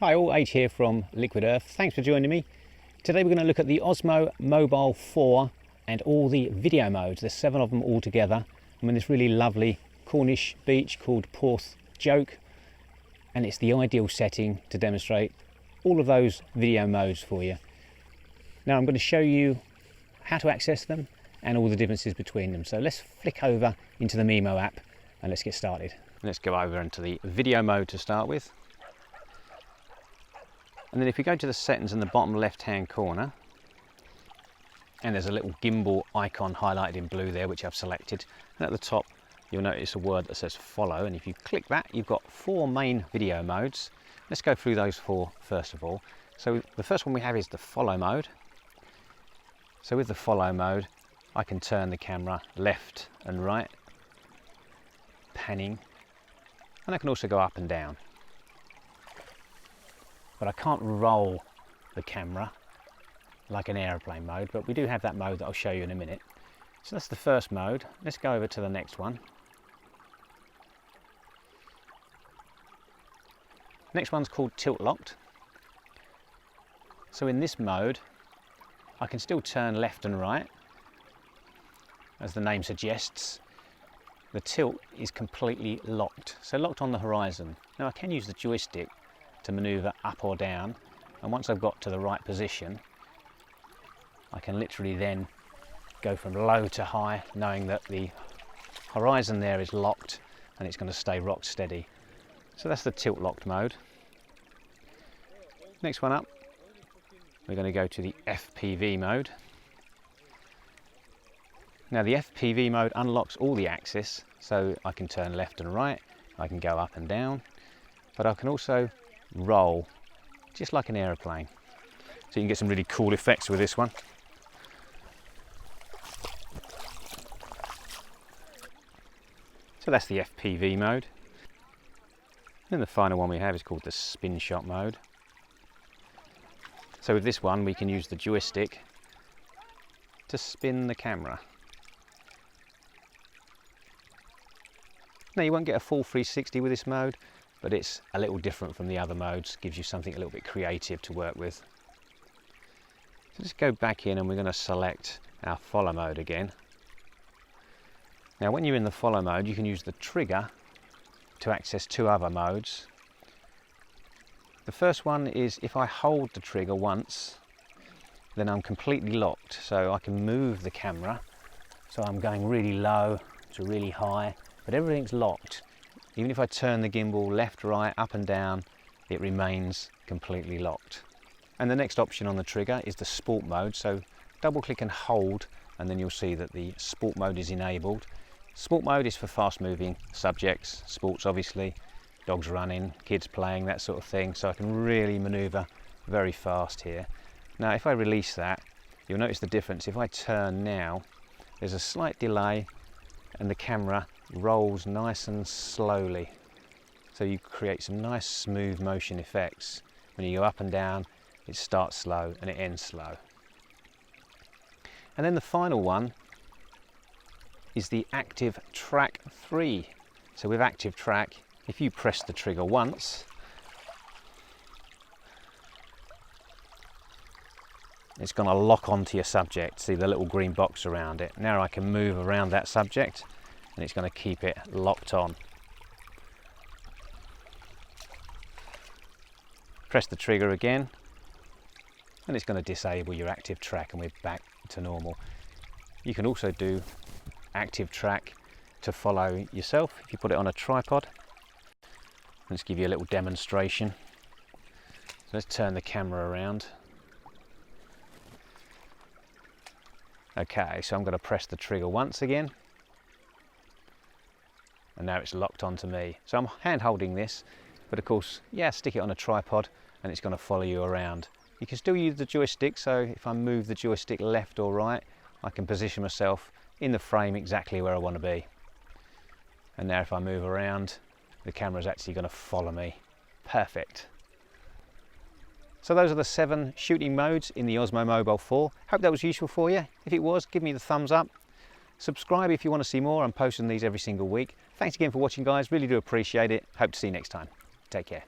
Hi all, H here from Liquid Earth. Thanks for joining me. Today we're going to look at the Osmo Mobile 4 and all the video modes. There's 7 of them all together. I'm in this really lovely Cornish beach called Porth Joke, and it's the ideal setting to demonstrate all of those video modes for you. Now I'm going to show you how to access them and all the differences between them. So let's flick over into the Mimo app and let's get started. Let's go over into the video mode to start with. And then if you go to the settings in the bottom left hand corner, and there's a little gimbal icon highlighted in blue there which I've selected, and at the top you'll notice a word that says follow, and if you click that you've got 4 main video modes. Let's go through those 4 first of all. So the first one we have is the follow mode. So with the follow mode I can turn the camera left and right, panning, and I can also go up and down. But I can't roll the camera like an aeroplane mode, but we do have that mode that I'll show you in a minute. So that's the first mode. Let's go over to the next one. Next one's called tilt locked. So in this mode I can still turn left and right, as the name suggests. The tilt is completely locked, so locked on the horizon. Now I can use the joystick to maneuver up or down, and once I've got to the right position I can literally then go from low to high, knowing that the horizon there is locked and it's going to stay rock steady. So that's the tilt locked mode. Next one up, we're going to go to the FPV mode. Now the FPV mode unlocks all the axis, so I can turn left and right, I can go up and down, but I can also roll just like an aeroplane. So you can get some really cool effects with this one. So that's the FPV mode. Then the final one we have is called the spin shot mode. So with this one we can use the joystick to spin the camera. Now you won't get a full 360 with this mode, but it's a little different from the other modes, gives you something a little bit creative to work with. So let's go back in and we're going to select our follow mode again. Now when you're in the follow mode you can use the trigger to access 2 other modes. The first one is if I hold the trigger once, then I'm completely locked, so I can move the camera. So I'm going really low to really high, but everything's locked. Even if I turn the gimbal left, right, up and down, it remains completely locked. And the next option on the trigger is the sport mode, so double click and hold and then you'll see that the sport mode is enabled. Sport mode is for fast moving subjects, sports obviously, dogs running, kids playing, that sort of thing, so I can really maneuver very fast here. Now if I release that, you'll notice the difference. If I turn now, there's a slight delay and the camera rolls nice and slowly, so you create some nice smooth motion effects. When you go up and down it starts slow and it ends slow. And then the final one is the active track 3. So with active track, if you press the trigger once, it's going to lock onto your subject. See the little green box around it. Now I can move around that subject and it's going to keep it locked on. Press the trigger again and it's going to disable your active track and we're back to normal. You can also do active track to follow yourself if you put it on a tripod. Let's give you a little demonstration. So let's turn the camera around. Okay, so I'm going to press the trigger once again. And now it's locked onto me. So I'm hand holding this, but of course, yeah, stick it on a tripod and it's going to follow you around. You can still use the joystick, so if I move the joystick left or right, I can position myself in the frame exactly where I want to be. And now if I move around, the camera is actually going to follow me. Perfect. So those are the 7 shooting modes in the Osmo Mobile 4. Hope that was useful for you. If it was, give me the thumbs up. Subscribe if you want to see more. I'm posting these every single week. Thanks again for watching, guys. Really do appreciate it. Hope to see you next time. Take care.